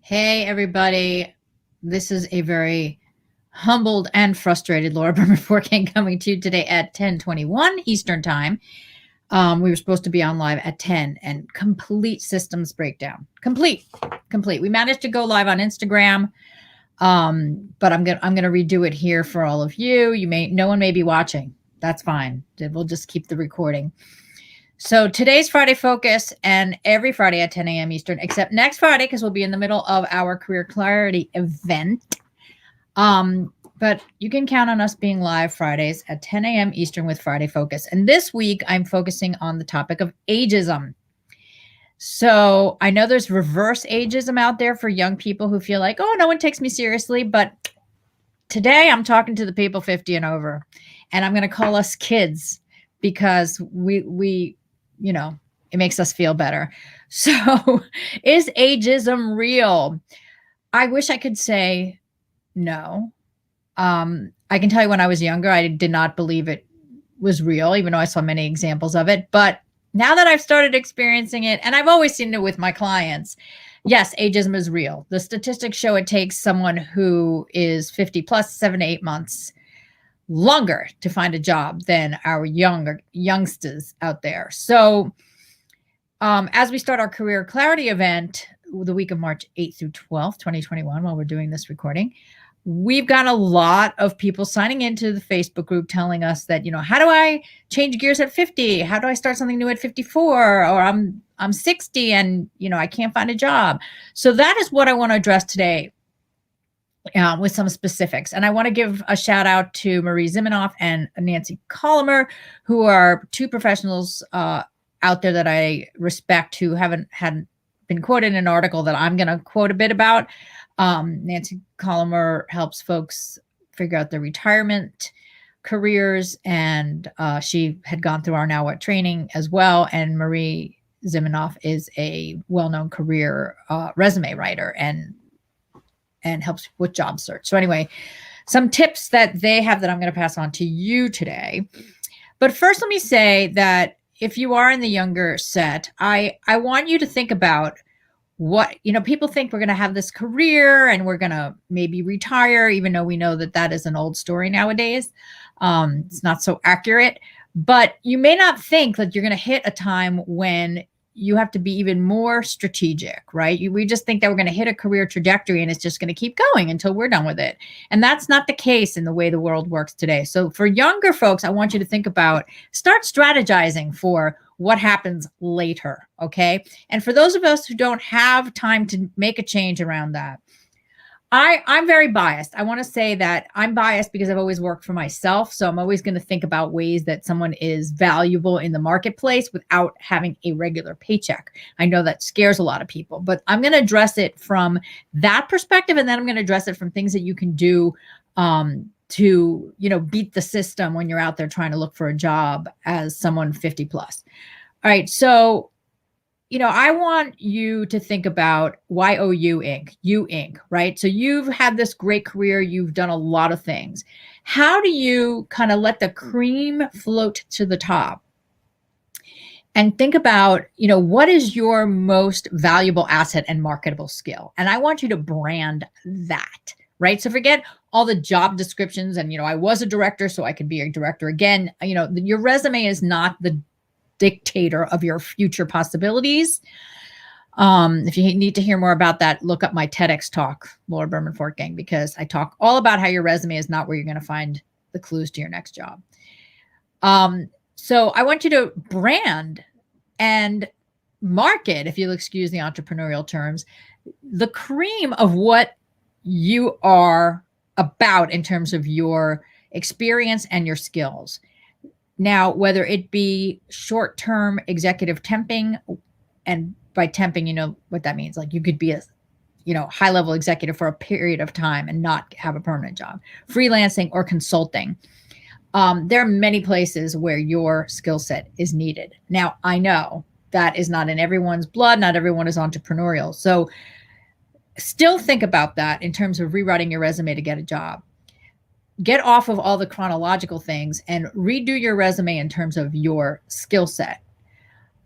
Hey, everybody. This is a very humbled and frustrated Laura Berman Forking coming to you today at 10:21 Eastern Time. We were supposed to be on live at 10 and complete systems breakdown. Complete. We managed to go live on Instagram. But I'm gonna redo it here for all of you. No one may be watching. That's fine. We'll just keep the recording. So today's Friday Focus, and every Friday at 10 a.m. Eastern, except next Friday, because we'll be in the middle of our Career Clarity event. But you can count on us being live Fridays at 10 a.m. Eastern with Friday Focus. And this week, I'm focusing on the topic of ageism. So I know there's reverse ageism out there for young people who feel like, oh, no one takes me seriously. But today, I'm talking to the people 50 and over, and I'm going to call us kids because we it makes us feel better. So is ageism real? I wish I could say no. I can tell you when I was younger, I did not believe it was real, even though I saw many examples of it. But now that I've started experiencing it, and I've always seen it with my clients, yes, ageism is real. The statistics show it takes someone who is 50 plus 7 to 8 months longer to find a job than our youngsters out there. So as we start our Career Clarity event the week of March 8th through 12th, 2021, while we're doing this recording, we've got a lot of people signing into the Facebook group telling us that, how do I change gears at 50? How do I start something new at 54? Or I'm 60 and, I can't find a job. So that is what I want to address today with some specifics. And I want to give a shout out to Marie Zimenoff and Nancy Colomer, who are two professionals out there that I respect, who hadn't been quoted in an article that I'm going to quote a bit about. Nancy Colomer helps folks figure out their retirement careers, and she had gone through our Now What training as well. And Marie Zimenoff is a well-known career resume writer and helps with job search. So anyway, some tips that they have that I'm going to pass on to you today. But first, let me say that if you are in the younger set, I want you to think about what, people think we're going to have this career and we're going to maybe retire, even though we know that that is an old story nowadays. It's not so accurate, but you may not think that you're going to hit a time when you have to be even more strategic, right? We just think that we're going to hit a career trajectory and it's just going to keep going until we're done with it. And that's not the case in the way the world works today. So for younger folks, I want you to think about, start strategizing for what happens later, okay? And for those of us who don't have time to make a change around that, I'm very biased. I want to say that I'm biased because I've always worked for myself. So I'm always going to think about ways that someone is valuable in the marketplace without having a regular paycheck. I know that scares a lot of people, but I'm going to address it from that perspective. And then I'm going to address it from things that you can do to, beat the system when you're out there trying to look for a job as someone 50 plus. All right. So I want you to think about YOU Inc., You Inc., right? So you've had this great career. You've done a lot of things. How do you kind of let the cream float to the top? And think about, what is your most valuable asset and marketable skill? And I want you to brand that, right? So forget all the job descriptions and, I was a director, so I could be a director again. Your resume is not the dictator of your future possibilities. If you need to hear more about that, look up my TEDx talk, Laura Berman Forking, because I talk all about how your resume is not where you're going to find the clues to your next job. So I want you to brand and market, if you'll excuse the entrepreneurial terms, the cream of what you are about in terms of your experience and your skills. Now, whether it be short-term executive temping, and by temping, you know what that means. Like you could be a, high-level executive for a period of time and not have a permanent job, freelancing or consulting. There are many places where your skill set is needed. Now, I know that is not in everyone's blood. Not everyone is entrepreneurial. So still think about that in terms of rewriting your resume to get a job. Get off of all the chronological things and redo your resume in terms of your skill set.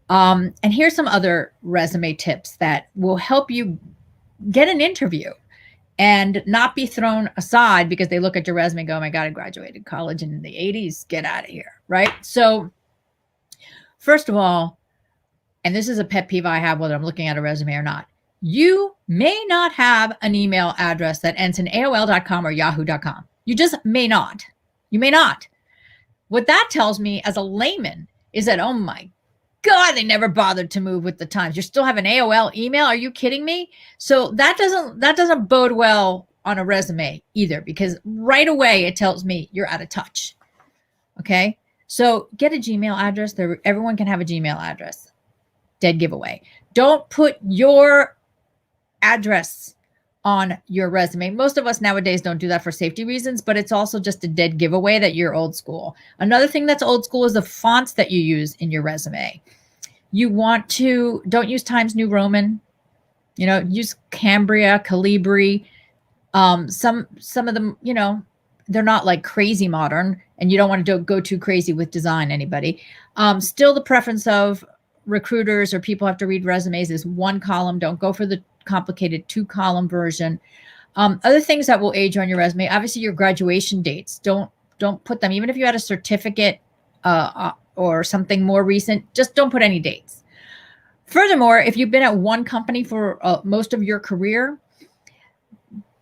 And here's some other resume tips that will help you get an interview and not be thrown aside because they look at your resume and go, oh my God, I graduated college in the 80s. Get out of here. Right. So first of all, and this is a pet peeve I have, whether I'm looking at a resume or not, you may not have an email address that ends in AOL.com or Yahoo.com. You just may not. You may not. What that tells me as a layman is that, oh my God, they never bothered to move with the times. You still have an AOL email? Are you kidding me? So that doesn't bode well on a resume either, because right away it tells me you're out of touch. Okay. So get a Gmail address. Everyone can have a Gmail address. Dead giveaway. Don't put your address on your resume. Most of us nowadays don't do that for safety reasons, but it's also just a dead giveaway that you're old school. Another thing that's old school is the fonts that you use in your resume. You want to, don't use Times New Roman, use Cambria, Calibri. Some of them, they're not like crazy modern, and you don't want to go too crazy with design, anybody. Still the preference of recruiters or people have to read resumes is one column. Don't go for the complicated 2-column version. Other things that will age on your resume, obviously your graduation dates. Don't put them, even if you had a certificate or something more recent, just don't put any dates. Furthermore, if you've been at one company for most of your career,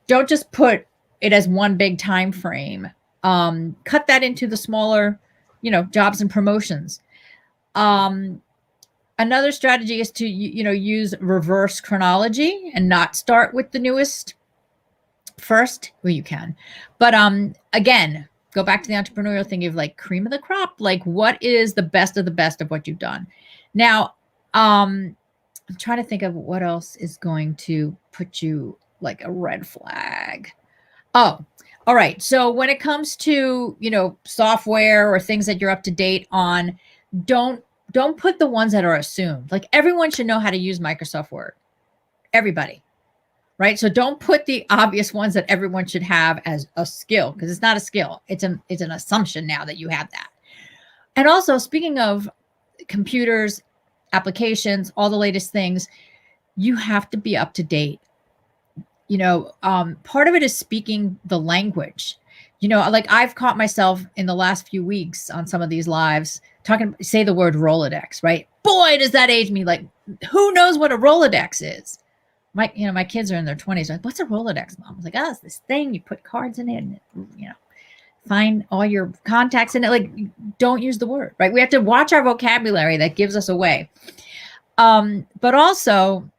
don't just put it as one big time frame. Cut that into the smaller, jobs and promotions. Another strategy is to, use reverse chronology and not start with the newest first. Well, you can, but again, go back to the entrepreneurial thing of like cream of the crop. Like, what is the best of what you've done? Now, I'm trying to think of what else is going to put you like a red flag. Oh, all right. So when it comes to, software or things that you're up to date on, don't put the ones that are assumed. Like, everyone should know how to use Microsoft Word. Everybody, right? So don't put the obvious ones that everyone should have as a skill, because it's not a skill. It's an assumption now that you have that. And also, speaking of computers, applications, all the latest things, you have to be up to date. Part of it is speaking the language. Like I've caught myself in the last few weeks on some of these lives say the word Rolodex, right? Boy, does that age me. Like, who knows what a Rolodex is? My kids are in their 20s. Like, what's a Rolodex, Mom? I was like, oh, it's this thing. You put cards in it and, find all your contacts in it. Like, don't use the word, right? We have to watch our vocabulary that gives us away. But also,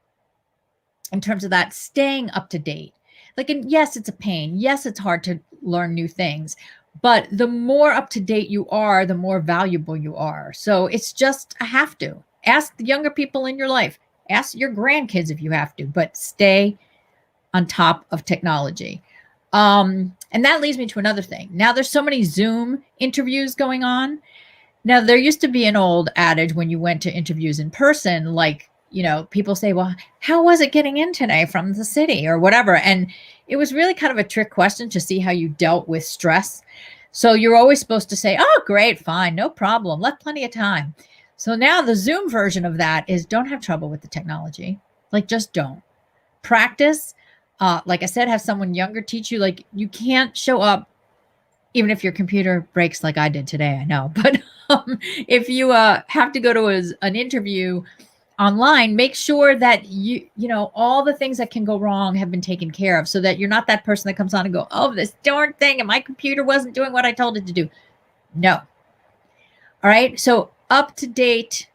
in terms of that, staying up to date. Like, and yes, it's a pain. Yes, it's hard to learn new things. But the more up to date you are, the more valuable you are. So it's just a have to. Ask the younger people in your life. Ask your grandkids if you have to, but stay on top of technology. And that leads me to another thing. Now there's so many Zoom interviews going on. Now there used to be an old adage when you went to interviews in person, like, people say, well, how was it getting in today from the city or whatever? And it was really kind of a trick question to see how you dealt with stress. So you're always supposed to say, oh, great, fine, no problem, left plenty of time. So now the Zoom version of that is don't have trouble with the technology. Like, just don't. Practice. Like I said, have someone younger teach you. Like, you can't show up, even if your computer breaks like I did today, I know. But if you have to go to an interview online, make sure that all the things that can go wrong have been taken care of, so that you're not that person that comes on and go, oh, this darn thing and my computer wasn't doing what I told it to do. No. All right. So up to date,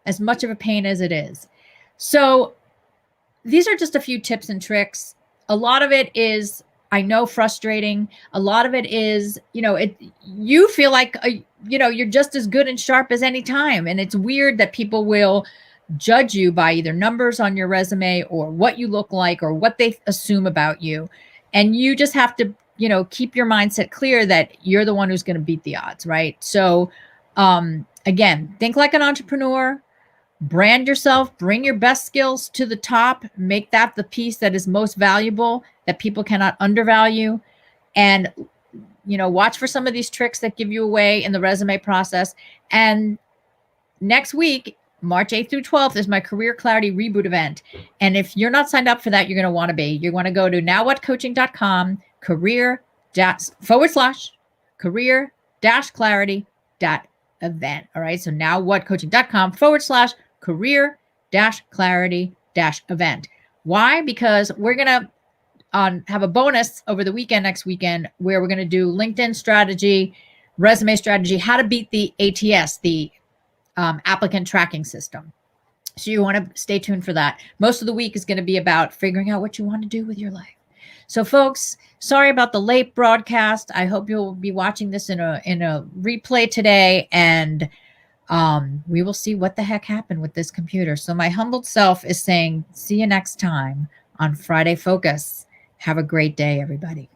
as much of a pain as it is. So these are just a few tips and tricks. A lot of it is, I know, frustrating. A lot of it is, you feel like, you're just as good and sharp as any time. And it's weird that people will judge you by either numbers on your resume or what you look like or what they assume about you. And you just have to, keep your mindset clear that you're the one who's going to beat the odds, right? So, again, think like an entrepreneur, brand yourself, bring your best skills to the top, make that the piece that is most valuable, that people cannot undervalue. And, watch for some of these tricks that give you away in the resume process. And next week, March 8th through 12th is my Career Clarity Reboot event. And if you're not signed up for that, you're going to want to be. You want to go to nowwhatcoaching.com, career-clarity.event. All right. So nowwhatcoaching.com/career-clarity-event. Why? Because we're going to have a bonus over the weekend, next weekend, where we're going to do LinkedIn strategy, resume strategy, how to beat the ATS, the applicant tracking system. So you want to stay tuned for that. Most of the week is going to be about figuring out what you want to do with your life. So folks, sorry about the late broadcast. I hope you'll be watching this in a replay today, and we will see what the heck happened with this computer. So my humbled self is saying, see you next time on Friday Focus. Have a great day, everybody.